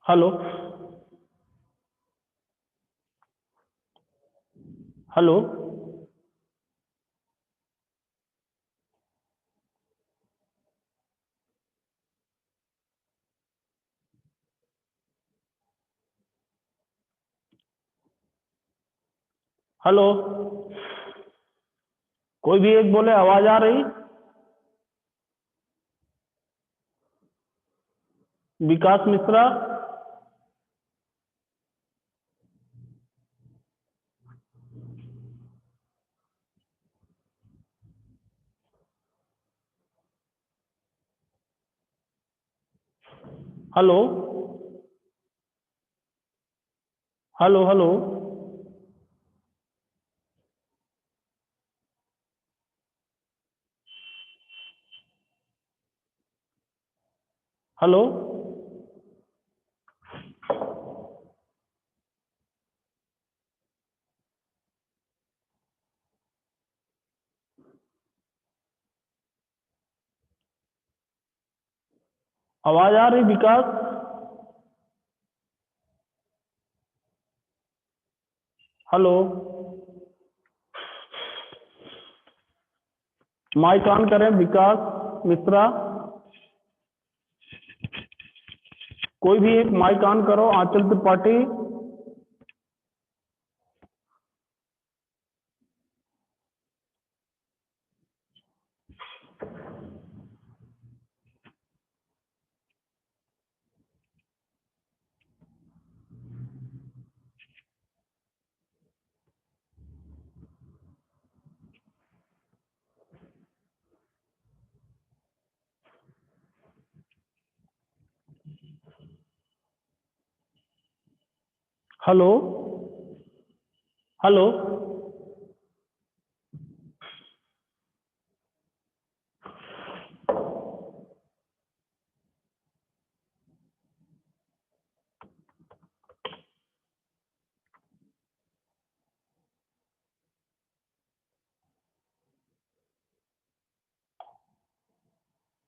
Hello. Hello. Hello. कोई भी एक बोले, आवाज आ रही? Vikas Mishra. Hello. Hello. Hello. Hello. आवाज आ रही विकास? हेलो। माइक ऑन करें विकास मिश्रा। कोई भी एक माइक ऑन करो, Anchal Tripathi. Hello. Hello.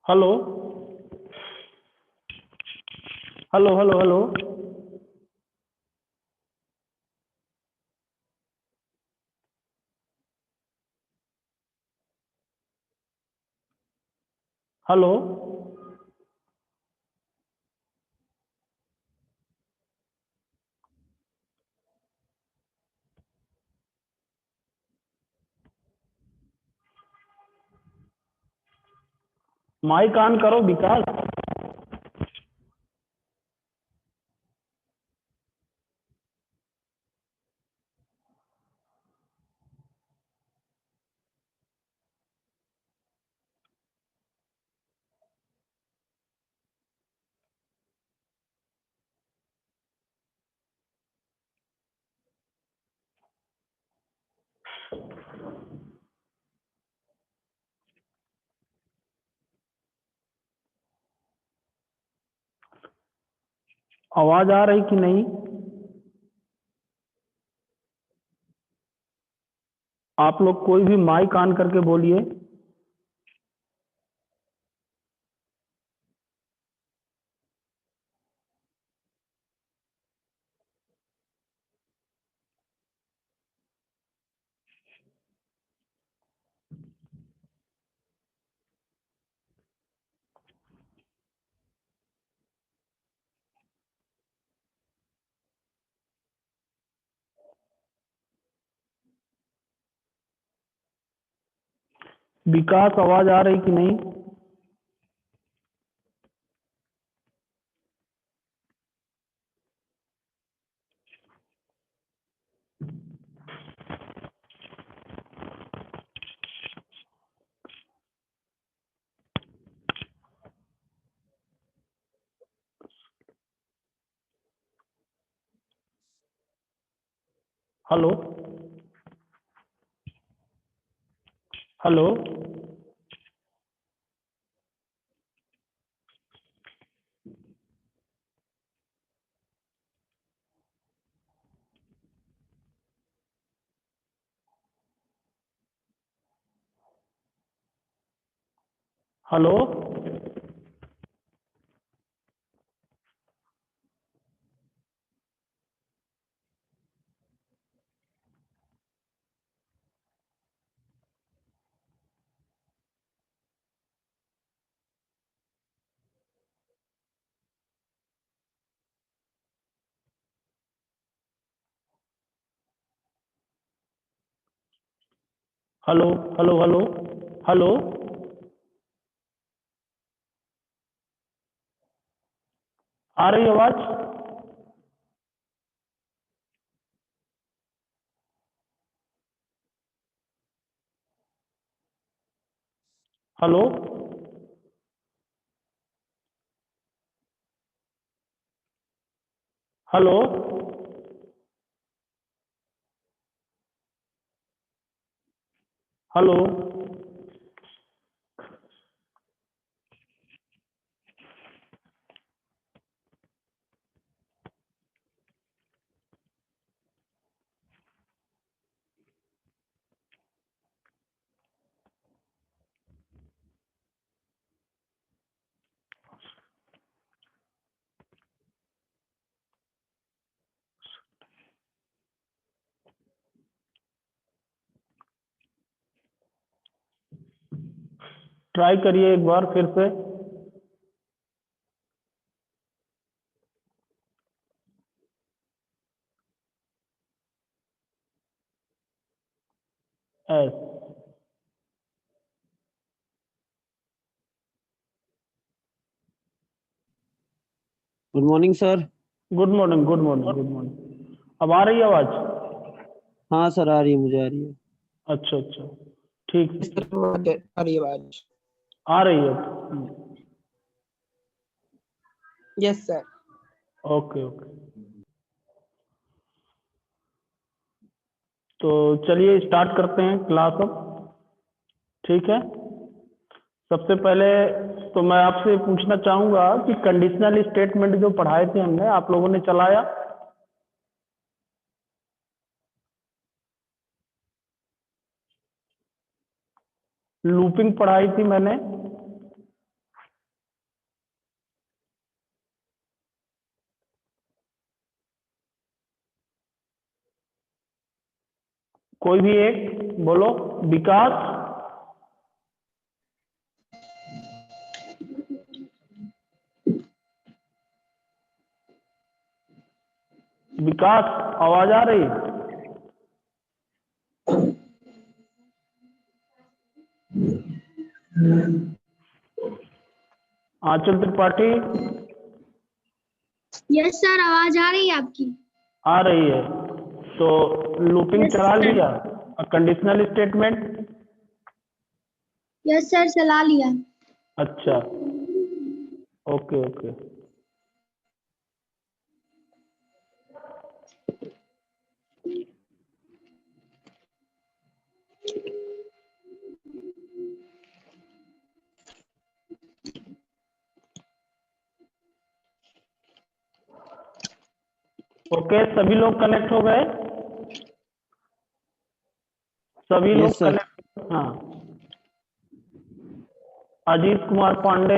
Hello. Hello. Hello. Hello. Hello. Mike on करो विकास। आवाज आ रही कि नहीं? आप लोग कोई भी माइक ऑन करके बोलिए। विकास, आवाज आ रही कि नहीं? Hello. Hello. Hello. Hello hello hello hello. आ रही आवाज? Hello hello. हेलो ट्राई करिए एक बार फिर से। S. Good morning sir. Good morning good morning good morning. अब आ रही है आवाज? हाँ सर, आ रही है, मुझे आ रही है। अच्छा अच्छा, ठीक है ठीक। आ रही आवाज? आ रही है अब। Yes sir. Okay okay. तो चलिए स्टार्ट करते हैं क्लास अब। ठीक है। सबसे पहले तो मैं आपसे पूछना चाहूंगा कि कंडीशनल स्टेटमेंट जो पढ़ाए थे हमने, आप लोगों ने चलाया? लूपिंग पढ़ाई थी मैंने। कोई भी एक बोलो। विकास? विकास, आवाज आ रही? आंचल त्रिपाठी? यस सर, आवाज आ रही है आपकी? आ रही है। तो लूपिंग यस चला सर। लिया। Conditional statement? यस सर, चला लिया। अच्छा, ओके ओके। ओके, सभी लोग कनेक्ट हो गए? सभी लोग यस सर। कनेक्ट? हाँ। अजीत कुमार पांडे?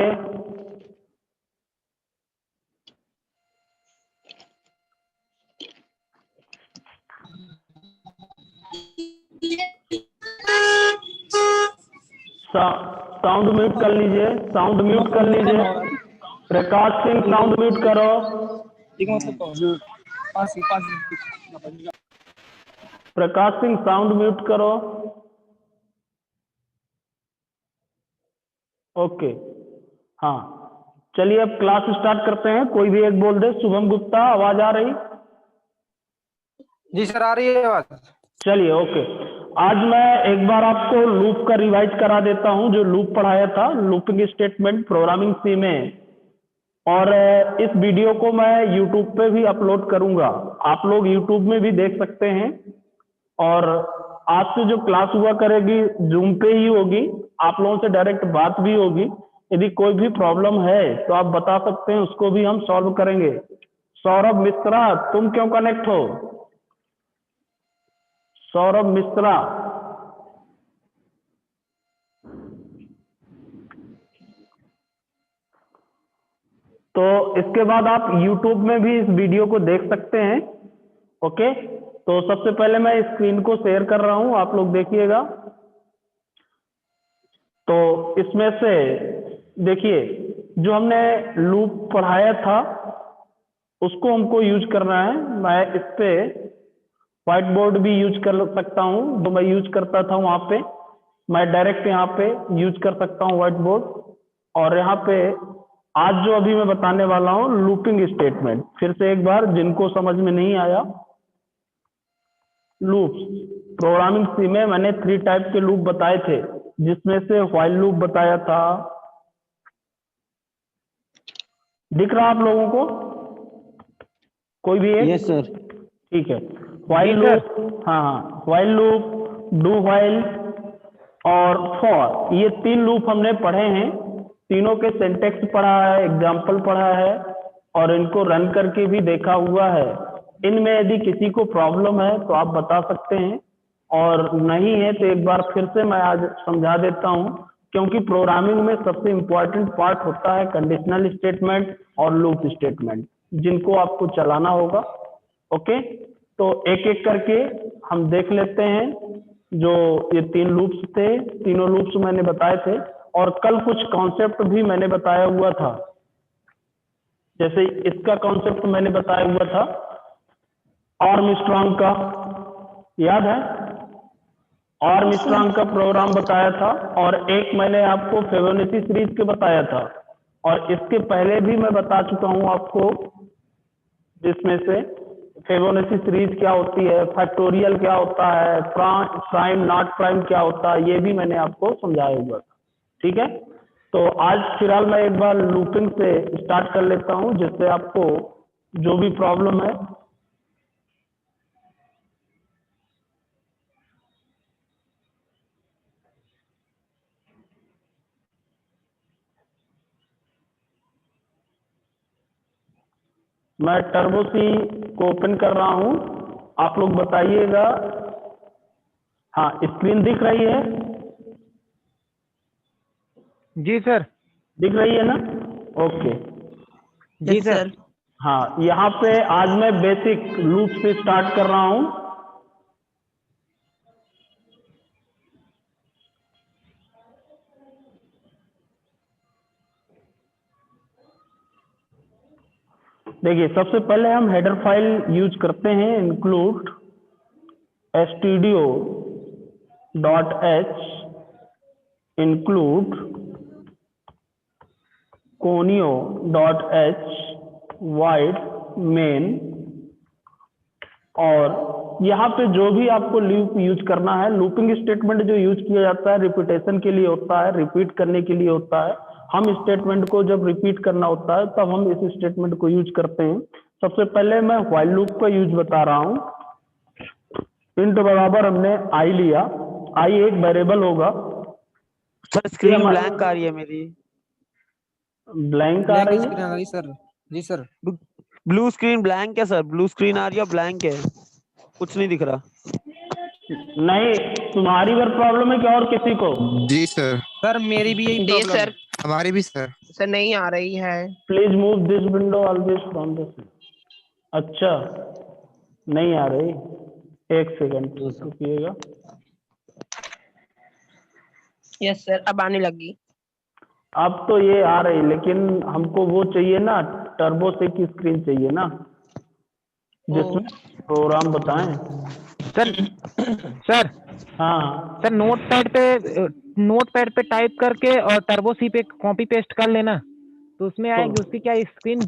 साउंड म्यूट कर लीजिए, साउंड म्यूट कर लीजिए। प्रकाश सिंह, साउंड म्यूट करो। प्रकाश सिंह, साउंड म्यूट करो। ओके। हाँ, चलिए अब क्लास स्टार्ट करते हैं। कोई भी एक बोल दे। शुभम गुप्ता, आवाज आ रही? जी सर, आ रही है आवाज। चलिए ओके। आज मैं एक बार आपको लूप का रिवाइज करा देता हूं, जो लूप पढ़ाया था, लूपिंग स्टेटमेंट प्रोग्रामिंग सी में। और इस वीडियो को मैं यूट्यूब पे भी अपलोड करूंगा, आप लोग यूट्यूब में भी देख सकते हैं। और आज से जो क्लास हुआ करेगी जूम पे ही होगी, आप लोगों से डायरेक्ट बात भी होगी। यदि कोई भी प्रॉब्लम है तो आप बता सकते हैं, उसको भी हम सॉल्व करेंगे। सौरभ मिश्रा, तुम क्यों कनेक्ट हो? सौरभ मिश्रा। तो इसके बाद आप YouTube में भी इस वीडियो को देख सकते हैं। ओके, तो सबसे पहले मैं स्क्रीन को शेयर कर रहा हूं, आप लोग देखिएगा। तो इसमें से देखिए, जो हमने लूप पढ़ाया था उसको हमको यूज करना है। मैं इस पे व्हाइट बोर्ड भी यूज कर सकता हूं, जो मैं यूज करता था वहां पे। मैं डायरेक्ट यहाँ पे यूज कर सकता हूँ व्हाइट बोर्ड। और यहाँ पे आज जो अभी मैं बताने वाला हूँ लूपिंग स्टेटमेंट, फिर से एक बार जिनको समझ में नहीं आया, लूप्स प्रोग्रामिंग सी में मैंने 3 टाइप के लूप बताए थे, जिसमें से व्हाइल लूप बताया था। दिख रहा आप लोगों को कोई भी एक? Yes sir. ठीक है, व्हाइल लूप, हाँ व्हाइल लूप, डू व्हाइल और फॉर, ये 3 लूप हमने पढ़े हैं। तीनों के सिंटेक्स पढ़ा है, एग्जाम्पल पढ़ा है और इनको रन करके भी देखा हुआ है। इनमें यदि किसी को प्रॉब्लम है तो आप बता सकते हैं, और नहीं है तो एक बार फिर से मैं आज समझा देता हूं, क्योंकि प्रोग्रामिंग में सबसे इंपॉर्टेंट पार्ट होता है कंडीशनल स्टेटमेंट और लूप स्टेटमेंट, जिनको आपको चलाना होगा। ओके, तो एक एक करके हम देख लेते हैं। जो ये 3 लूप्स थे, तीनों लूप्स मैंने बताए थे, और कल कुछ कॉन्सेप्ट भी मैंने बताया हुआ था। जैसे इसका कॉन्सेप्ट मैंने बताया हुआ था आर्मस्ट्रांग का, याद है? आर्मस्ट्रांग का प्रोग्राम बताया था, और एक मैंने आपको फिबोनाची सीरीज के बताया था, और इसके पहले भी मैं बता चुका हूं आपको, जिसमें से फिबोनाची सीरीज क्या होती है, फैक्टोरियल क्या होता है, प्राइम नॉट प्राइम क्या होता है, ये भी मैंने आपको समझाया हुआ था। ठीक है, तो आज फिलहाल मैं एक बार लूपिंग से स्टार्ट कर लेता हूं, जिससे आपको जो भी प्रॉब्लम है मैं टर्बो सी को ओपन कर रहा हूं, आप लोग बताइएगा। हाँ, स्क्रीन दिख रही है? जी सर। दिख रही है ना? ओके। जी सर। हाँ, यहाँ पे आज मैं बेसिक लूप से स्टार्ट कर रहा हूं। देखिए, सबसे पहले हम हेडर फाइल यूज करते हैं, include stdio.h include conio.h void main, और यहाँ पे जो भी आपको लूप यूज करना है, लूपिंग स्टेटमेंट जो यूज किया जाता है रिपीटेशन के लिए होता है, रिपीट करने के लिए होता है। हम स्टेटमेंट को जब रिपीट करना होता है तब हम इस स्टेटमेंट को यूज करते हैं। सबसे पहले मैं व्हाइल लूप का यूज बता रहा हूँ। इंट बराबर हमने आई लिया, आई एक वेरिएबल होगा। सर स्क्रीन ब्लैंक आ रही है मेरी। ब्लैंक आ रही है? स्क्रीन आ रही सर। जी सर। ब्लू स्क्रीन ब्लैंक है सर, ब्लू स्क्रीन आ रही है, ब्लैंक है, कुछ नहीं दिख रहा। नहीं, तुम्हारी बार प्रॉब्लम है क्या और किसी को? जी सर। सर मेरी भी यही जी प्रॉब्लम सर। है। हमारी भी सर। सर नहीं आ रही है। Please move this window always from this. अच्छा, नहीं आ रही, एक सेकंड रुकिएगा। यस सर, अब आने लगी। अब तो ये आ रही, लेकिन हमको वो चाहिए ना, टर्बो से की स्क्रीन चाहिए ना, जिसमें प्रोग्राम बताएं। सर सर हाँ, सर नोटपैड पे टाइप करके और टर्बो सी पे कॉपी पेस्ट कर लेना, तो उसमें आएगी। उसकी क्या स्क्रीन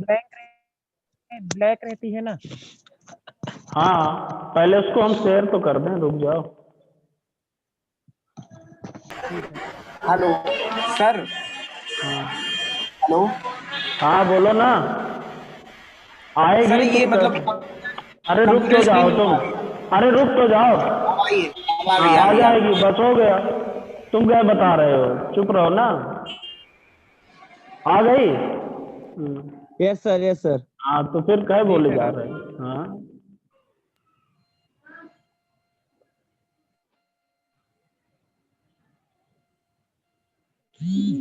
ब्लैक रहती है ना। हाँ, पहले उसको हम शेयर तो कर दें, रुक जाओ। Hello sir. हाँ हेलो हाँ, बोलो ना, आएगी सर, ये तो मतलब अरे रुक कंप्यूटर तो जाओ स्क्रीन तुम, अरे रुक तो जाओ। अब आई है, अब आ हाँ, गई, आ आ गई, आ गई। जाएगी, बस हो गया। तुम क्या बता रहे हो, चुप रहो ना। आ गई? Yes sir, yes sir. हाँ, तो फिर कहे जी बोले सर, जा आ रहे गई। हैं?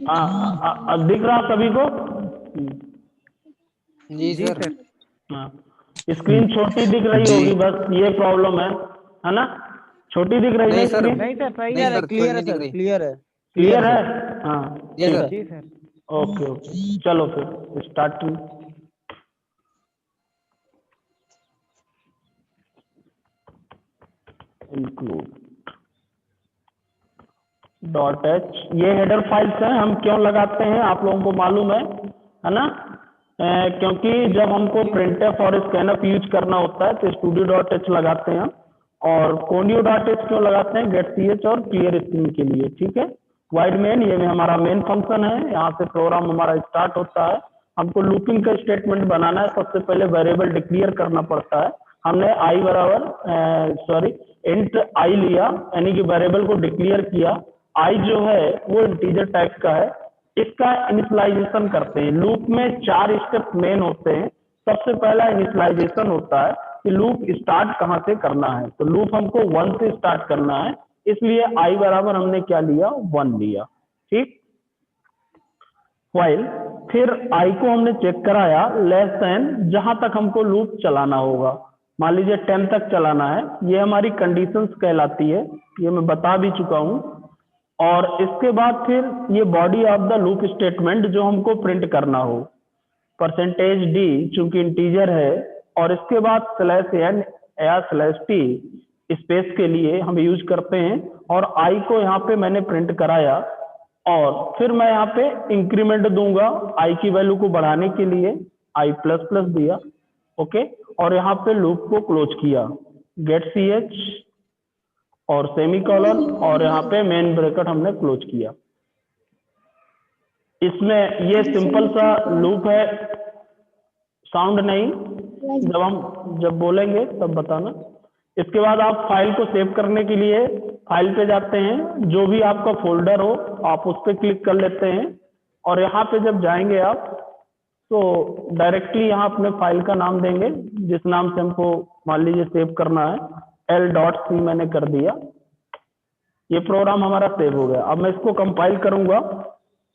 हाँ हाँ, दिख रहा सभी को? जी सर। हाँ, स्क्रीन छोटी दिख रही जी होगी, बस ये प्रॉब्लम है ना? छोटी दिख रही है नहीं ना सर, स्क्रीन? नहीं सर, सही क्लियर है, सर, क्लियर है नहीं दिख सर, रही। क्लियर है, क्लियर है? सर। हाँ, जी ठीक सर। है। जी सर। ओके ओके, चलो फिर स्टार्टिंग। इंक्लूड डॉट एच, ये हेडर फाइल्स हैं। हम क्यों लगाते हैं आप लोगों को मालूम है ना? क्योंकि जब हमको printf और scanf यूज करना होता है तो studio डॉट एच लगाते हैं हम, और conio डॉट एच क्यों लगाते हैं? गेट सी एच और क्लियर स्क्रीन के लिए, ठीक है। वाइड मेन, ये हमारा मेन फंक्शन है, यहाँ से प्रोग्राम हमारा स्टार्ट होता है। हमको लूपिंग का स्टेटमेंट बनाना है, सबसे पहले वेरिएबल डिक्लेयर करना पड़ता है। हमने आई बराबर इंट आई लिया, यानी कि वेरिएबल को डिक्लेयर किया। आई जो है वो इंटीजर टाइप का है, इसका इनिशियलाइजेशन करते हैं। लूप में 4 स्टेप मेन होते हैं। सबसे पहला इनिशियलाइजेशन होता है कि लूप स्टार्ट कहाँ से करना है, तो लूप हमको 1 से स्टार्ट करना है, इसलिए आई बराबर हमने क्या लिया? 1 लिया, ठीक। व्हाइल, फिर आई को हमने चेक कराया लेस देन, जहां तक हमको लूप चलाना होगा, मान लीजिए 10 तक चलाना है, ये हमारी कंडीशंस कहलाती है, ये मैं बता भी चुका हूं। और इसके बाद फिर ये body of the loop statement जो हमको प्रिंट करना हो, परसेंटेज डी चूंकि इंटीजर है, और इसके बाद स्लैश एन या स्लैश टी स्पेस के लिए हम यूज करते हैं। और आई को यहाँ पे मैंने प्रिंट कराया, और फिर मैं यहाँ पे इंक्रीमेंट दूंगा आई की वैल्यू को बढ़ाने के लिए, आई प्लस प्लस दिया, ओके। और यहाँ पे लूप को क्लोज किया, गेट सी एच और सेमीकोलन, और यहाँ पे मेन ब्रैकेट हमने क्लोज किया। इसमें ये सिंपल सा लूप है, साउंड नहीं, जब बोलेंगे तब बताना। इसके बाद आप फाइल को सेव करने के लिए फाइल पे जाते हैं, जो भी आपका फोल्डर हो आप उस पर क्लिक कर लेते हैं, और यहाँ पे जब जाएंगे आप तो डायरेक्टली यहाँ अपने फाइल का नाम देंगे, जिस नाम से हमको मान लीजिए सेव करना है, l.c मैंने कर दिया। ये प्रोग्राम हमारा सेव हो गया। अब मैं इसको कंपाइल करूंगा,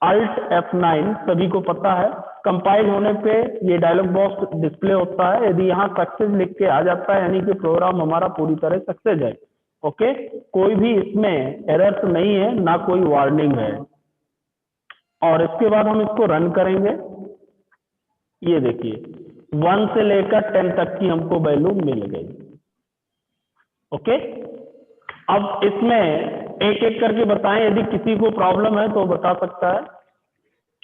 Alt F9 सभी को पता है। कंपाइल होने पे ये डायलॉग बॉक्स डिस्प्ले होता है, यदि यहाँ सक्सेस लिख के आ जाता है यानी कि प्रोग्राम हमारा पूरी तरह सक्सेस है, ओके। कोई भी इसमें एरर्स नहीं है, ना कोई वार्निंग है। और इसके बाद हम इसको रन करेंगे, ये देखिए 1 से लेकर 10 तक की हमको वैल्यू मिल गई, ओके। अब इसमें एक एक करके बताएं, यदि किसी को प्रॉब्लम है तो बता सकता है।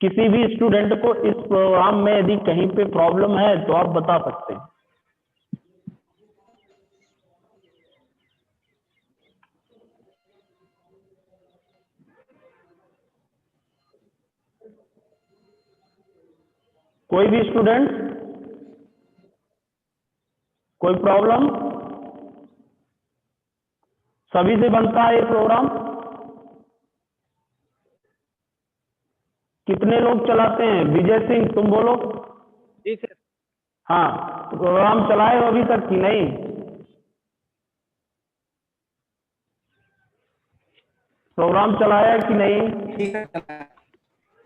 किसी भी स्टूडेंट को इस प्रोग्राम में यदि कहीं पे प्रॉब्लम है तो आप बता सकते हैं। कोई भी स्टूडेंट, कोई प्रॉब्लम? सभी से बनता है ये प्रोग्राम। कितने लोग चलाते हैं? विजय सिंह तुम बोलो। जी सर। हाँ, प्रोग्राम चलाए हो अभी तक कि नहीं? प्रोग्राम चलाया कि नहीं?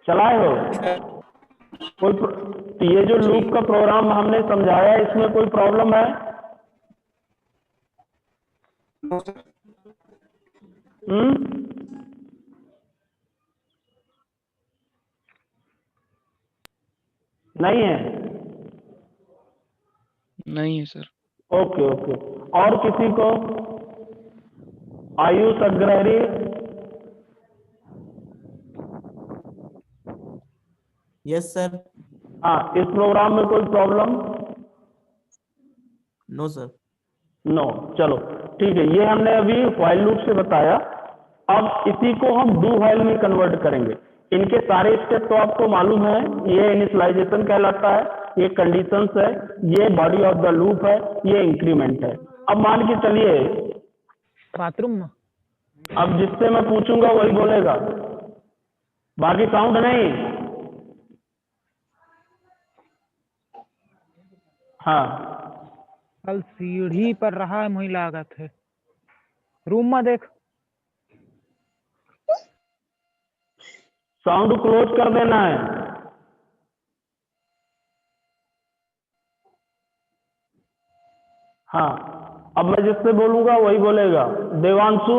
चलाए हो? तो ये जो लूप का प्रोग्राम हमने समझाया, इसमें कोई प्रॉब्लम है? नहीं है? नहीं है सर। Okay okay. और किसी को? आयुष अग्रहरी? Yes sir. हाँ, इस प्रोग्राम में कोई प्रॉब्लम? No sir. नो, चलो ठीक है। ये हमने अभी व्हाइल लूप से बताया। अब इसी को हम डू व्हाइल में कन्वर्ट करेंगे। इनके सारे स्टेप तो आपको मालूम है, ये इनिशियलाइजेशन कहलाता है, ये कंडीशंस है, ये बॉडी ऑफ द लूप है, ये इंक्रीमेंट है। अब मान के चलिए, बाथरूम में अब जिससे मैं पूछूंगा वही बोलेगा, बाकी साउंड नहीं। हाँ, कल सीढ़ी पर रहा है वही लागत है। रूम में देख, साउंड क्लोज कर देना है। हाँ, अब मैं जिससे बोलूंगा वही बोलेगा। देवांशु,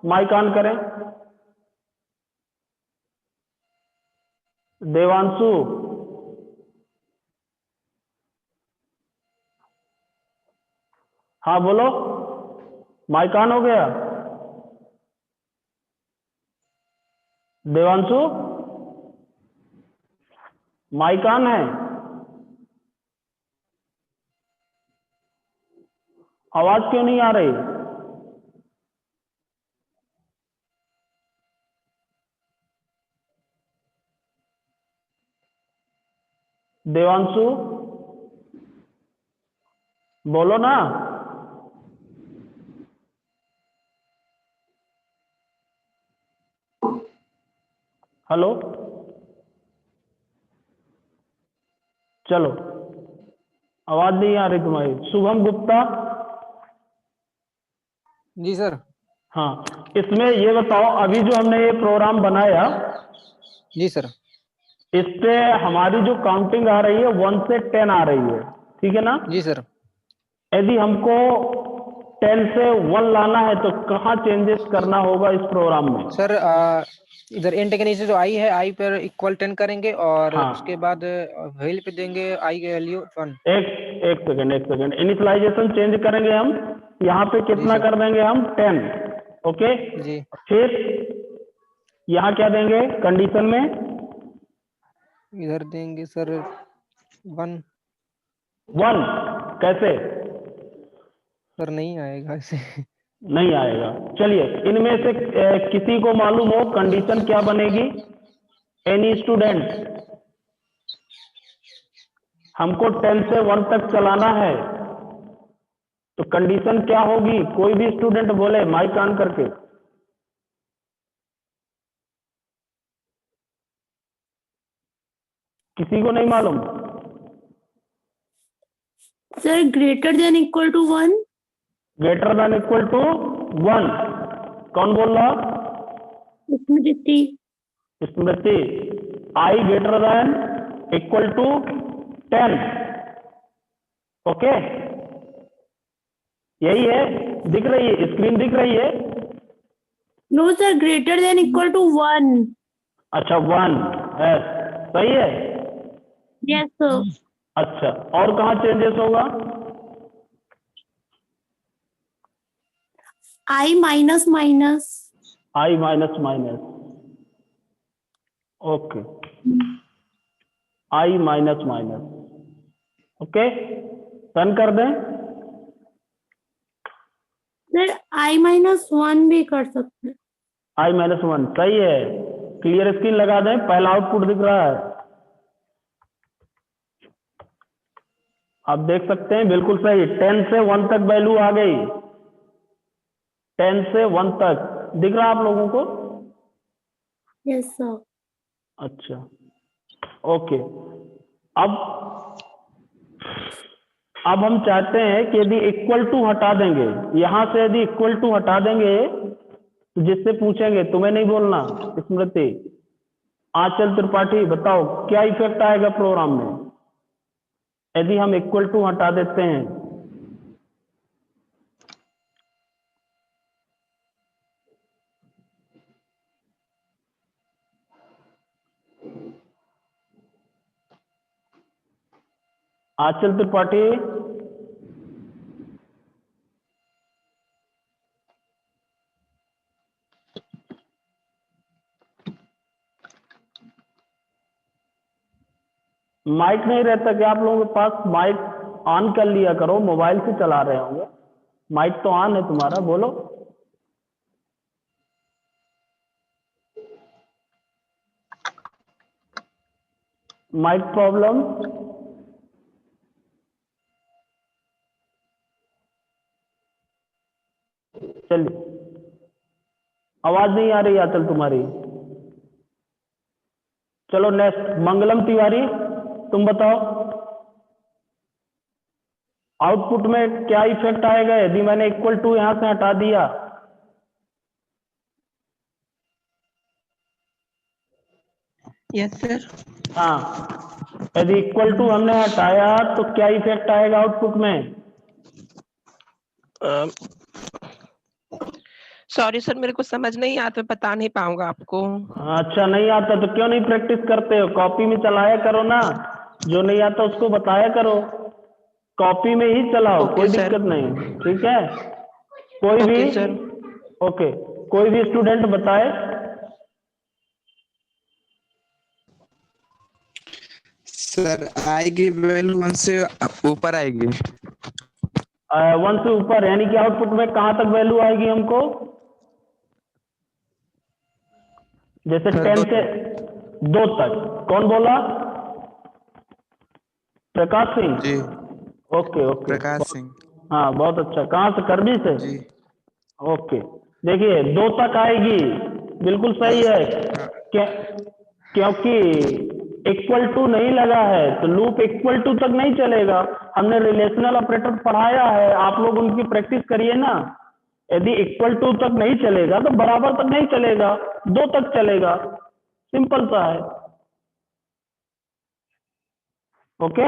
माइक ऑन करें। देवांशु, हाँ बोलो, माइक ऑन हो गया? देवांशु, माइक ऑन है? आवाज क्यों नहीं आ रही? देवांशु, बोलो ना। हेलो, चलो, आवाज नहीं आ रही तुम्हारी। शुभम गुप्ता, जी सर। हाँ, इसमें ये बताओ, अभी जो हमने ये प्रोग्राम बनाया, जी सर। इस पे हमारी जो काउंटिंग आ रही है 1 से 10 आ रही है, ठीक है ना? जी सर। यदि हमको 10 से 1 लाना है तो कहाँ चेंजेस करना होगा इस प्रोग्राम में? सर इधर इंट के नीचे जो आई है, आई पर इक्वल 10 करेंगे और हाँ। उसके बाद व्हेल पे देंगे आई की वैल्यू 1। एक सेकंड, इनिशियलाइजेशन चेंज करेंगे हम। यहाँ पे कितना सर। कर देंगे हम? 10। ओके, जी। फिर यहाँ क्या देंगे कंडीशन में? इधर देंगे सर 1। 1 कैसे? सर नहीं आएगा ऐसे। नहीं आएगा। चलिए, इनमें से किसी को मालूम हो कंडीशन क्या बनेगी? Any student? हमको 10 से 1 तक चलाना है तो कंडीशन क्या होगी? कोई भी स्टूडेंट बोले माइक ऑन करके। किसी को नहीं मालूम? Sir greater than equal to 1। Greater than equal to 1। कौन बोल रहा? Smriti. Smriti, i greater than equal to 10। Okay, यही है? दिख रही है स्क्रीन? दिख रही है? No sir, greater than equal to 1। अच्छा, 1 है, सही है। Yes sir. अच्छा, और कहाँ चेंजेस होगा? I minus minus. I minus minus, okay, i minus minus, okay, run कर दें। सर आई माइनस 1 भी कर सकते हैं। आई माइनस 1 सही है। क्लियर स्क्रीन लगा दें, पहला आउटपुट दिख रहा है, आप देख सकते हैं, बिल्कुल सही। 10 से 1 तक वैल्यू आ गई। 10 से 1 तक दिख रहा आप लोगों को? Yes sir. अच्छा, ओके। अब हम चाहते हैं कि यदि इक्वल टू हटा देंगे, यहां से यदि इक्वल टू हटा देंगे तो जिससे पूछेंगे, तुम्हें नहीं बोलना स्मृति, आंचल त्रिपाठी, बताओ क्या इफेक्ट आएगा प्रोग्राम में यदि हम इक्वल टू हटा देते हैं? आंचल त्रिपाठी, माइक नहीं रहता क्या आप लोगों के पास? माइक ऑन कर लिया करो, मोबाइल से चला रहे होंगे। माइक तो ऑन है तुम्हारा, बोलो। Mic problem? चलिए, आवाज नहीं आ रही आंचल तुम्हारी। चलो नेक्स्ट, मंगलम तिवारी, तुम बताओ आउटपुट में क्या इफेक्ट आएगा यदि मैंने इक्वल टू यहां से हटा दिया? Yes sir. हाँ, यदि इक्वल टू हमने हटाया तो क्या इफेक्ट आएगा आउटपुट में? सॉरी सर, मेरे को समझ नहीं आता, मैं बता नहीं पाऊंगा आपको। अच्छा, नहीं आता तो क्यों नहीं प्रैक्टिस करते हो? कॉपी में चलाया करो ना, जो नहीं आता उसको बताया करो, कॉपी में ही चलाओ। ओके कोई सर। दिक्कत नहीं, ठीक है? कोई भी? Okay sir. ओके, कोई भी स्टूडेंट बताए। सर आई की वैल्यू 1 से ऊपर आएगी। 1 से ऊपर यानी कि आउटपुट में कहाँ तक वैल्यू आएगी हमको? जैसे सर, 10 से 2 तक। कौन बोला? प्रकाश सिंह। जी ओके ओके। प्रकाश सिंह। हाँ बहुत अच्छा। कहाँ से? करबी से? जी ओके। देखिए 2 तक आएगी, बिल्कुल सही है। क्या? क्योंकि इक्वल टू नहीं लगा है तो लूप इक्वल टू तक नहीं चलेगा। हमने रिलेशनल ऑपरेटर पढ़ाया है, आप लोग उनकी प्रैक्टिस करिए ना। यदि इक्वल टू तक नहीं चलेगा तो बराबर तक नहीं चलेगा, 2 तक चलेगा। सिंपल सा है। ओके,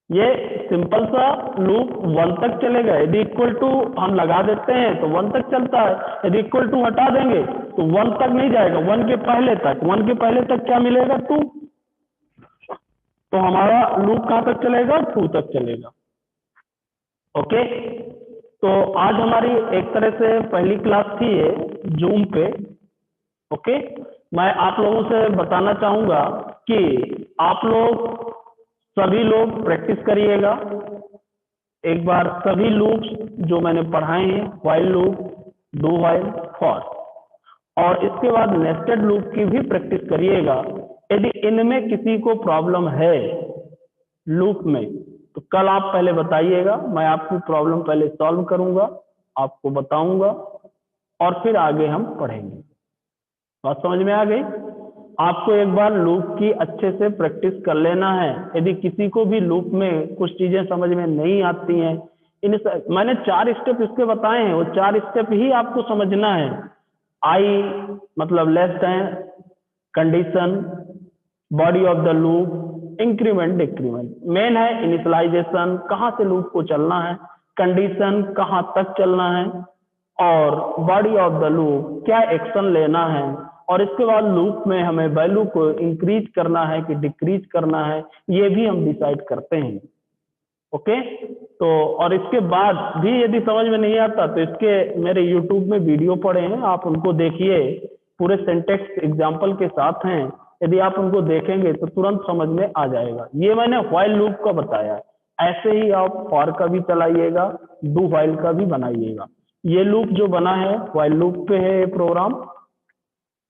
ये सिंपल सा लूप 1 तक चलेगा। यदि इक्वल टू हम लगा देते हैं तो 1 तक चलता है, यदि इक्वल टू हटा देंगे तो 1 तक नहीं जाएगा, 1 के पहले तक। 1 के पहले तक क्या मिलेगा? 2। तो हमारा लूप कहाँ तक चलेगा? 2 तक चलेगा। ओके, तो आज हमारी एक तरह से पहली क्लास थी ये जूम पे। ओके, मैं आप लोगों से बताना चाहूंगा कि आप लोग सभी लोग प्रैक्टिस करिएगा एक बार। सभी लूप्स जो मैंने पढ़ाए हैं, while loop, do while, for, और इसके बाद नेस्टेड लूप की भी प्रैक्टिस करिएगा। यदि इनमें किसी को प्रॉब्लम है लूप में तो कल आप पहले बताइएगा, मैं आपकी प्रॉब्लम पहले सॉल्व करूंगा, आपको बताऊंगा और फिर आगे हम पढ़ेंगे। बात समझ में आ गई? आपको एक बार लूप की अच्छे से प्रैक्टिस कर लेना है। यदि किसी को भी लूप में कुछ चीजें समझ में नहीं आती हैं, मैंने 4 स्टेप इसके बताए हैं, वो 4 स्टेप ही आपको समझना है। आई मतलब less than, condition, body of the loop, increment decrement. Main है इनिशियलाइजेशन, कहाँ से लूप को चलना है, कंडीशन कहाँ तक चलना है, और बॉडी ऑफ द लूप क्या एक्शन लेना है, और इसके बाद लूप में हमें वैल्यू को इंक्रीज करना है कि डिक्रीज करना है, ये भी हम डिसाइड करते हैं। ओके, तो और इसके बाद भी यदि समझ में नहीं आता तो इसके मेरे यूट्यूब में वीडियो पड़े हैं, आप उनको देखिए, पूरे सिंटेक्स एग्जाम्पल के साथ हैं। यदि आप उनको देखेंगे तो तुरंत समझ में आ जाएगा। ये मैंने व्हाइल लूप का बताया, ऐसे ही आप फॉर का भी चलाइएगा, डू व्हाइल का भी बनाइएगा। ये लूप जो बना है व्हाइल लूप पे है ये प्रोग्राम।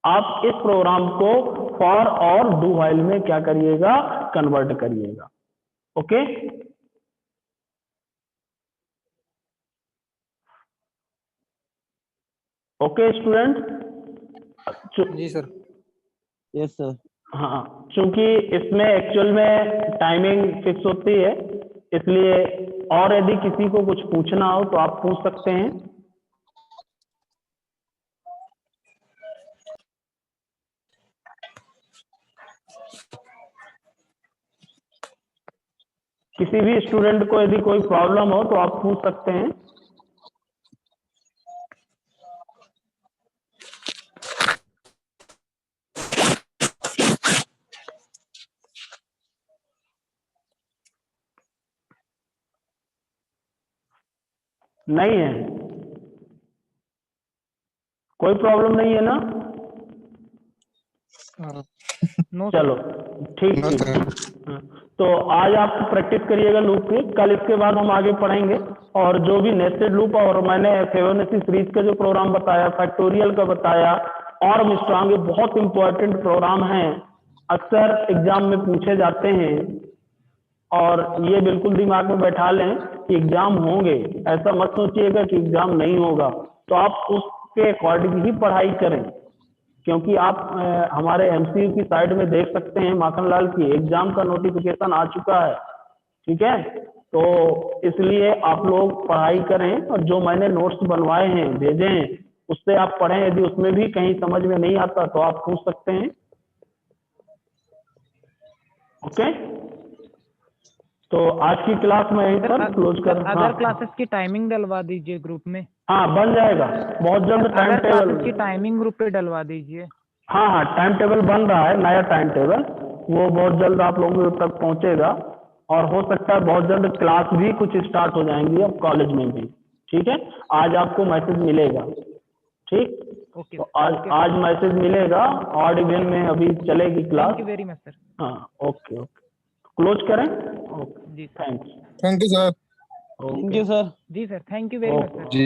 आप इस प्रोग्राम को फॉर और डू व्हाइल में क्या करिएगा? कन्वर्ट करिएगा। Okay, okay student. जी सर। Yes sir. हाँ, चूंकि इसमें एक्चुअल में टाइमिंग फिक्स होती है, इसलिए और यदि किसी को कुछ पूछना हो तो आप पूछ सकते हैं। किसी भी स्टूडेंट को यदि कोई प्रॉब्लम हो तो आप पूछ सकते हैं। नहीं है? कोई प्रॉब्लम नहीं है ना? नो चलो ठीक नो ठीक। सर। हाँ, तो आज आप प्रैक्टिस करिएगा लूप की, कल इसके बाद हम आगे पढ़ेंगे। और जो भी नेस्टेड लूप और मैंने फिबोनाची सीरीज का जो प्रोग्राम बताया, फैक्टोरियल का बताया, और मिस्ट्रांग, ये बहुत इंपॉर्टेंट प्रोग्राम हैं, अक्सर एग्जाम में पूछे जाते हैं। और ये बिल्कुल दिमाग में बैठा लें कि एग्जाम होंगे, ऐसा मत सोचिएगा कि एग्जाम नहीं होगा। तो आप उसके अकॉर्डिंग ही पढ़ाई करें, क्योंकि आप हमारे एमसीयू की साइड में देख सकते हैं माखनलाल की एग्जाम का नोटिफिकेशन आ चुका है। ठीक है, तो इसलिए आप लोग पढ़ाई करें, और जो मैंने नोट्स बनवाए हैं भेजे हैं उससे आप पढ़ें। यदि उसमें भी कहीं समझ में नहीं आता तो आप पूछ सकते हैं। ओके, तो आज की क्लास में यहीं पर क्लोज कर। अदर क्लासेस की टाइमिंग डलवा दीजिए ग्रुप में। हाँ बन जाएगा, बहुत जल्द टाइम अदर टेबल क्लासेस की टाइमिंग ग्रुप पे डलवा दीजिए। हाँ हाँ, टाइम टेबल बन रहा है, नया टाइम टेबल, वो बहुत जल्द आप लोगों तक पहुंचेगा। और हो सकता है बहुत जल्द क्लास भी कुछ स्टार्ट हो जाएंगी अब कॉलेज में भी। ठीक है, आज आपको मैसेज मिलेगा। ठीक। ओके तो आज मैसेज मिलेगा, ऑड इवन में अभी चलेगी class. Thank you very much sir. हाँ ओके ओके, क्लोज करें। ओके जी thanks. Thank you sir. Thank you sir. जी sir, thank you very much sir. Ji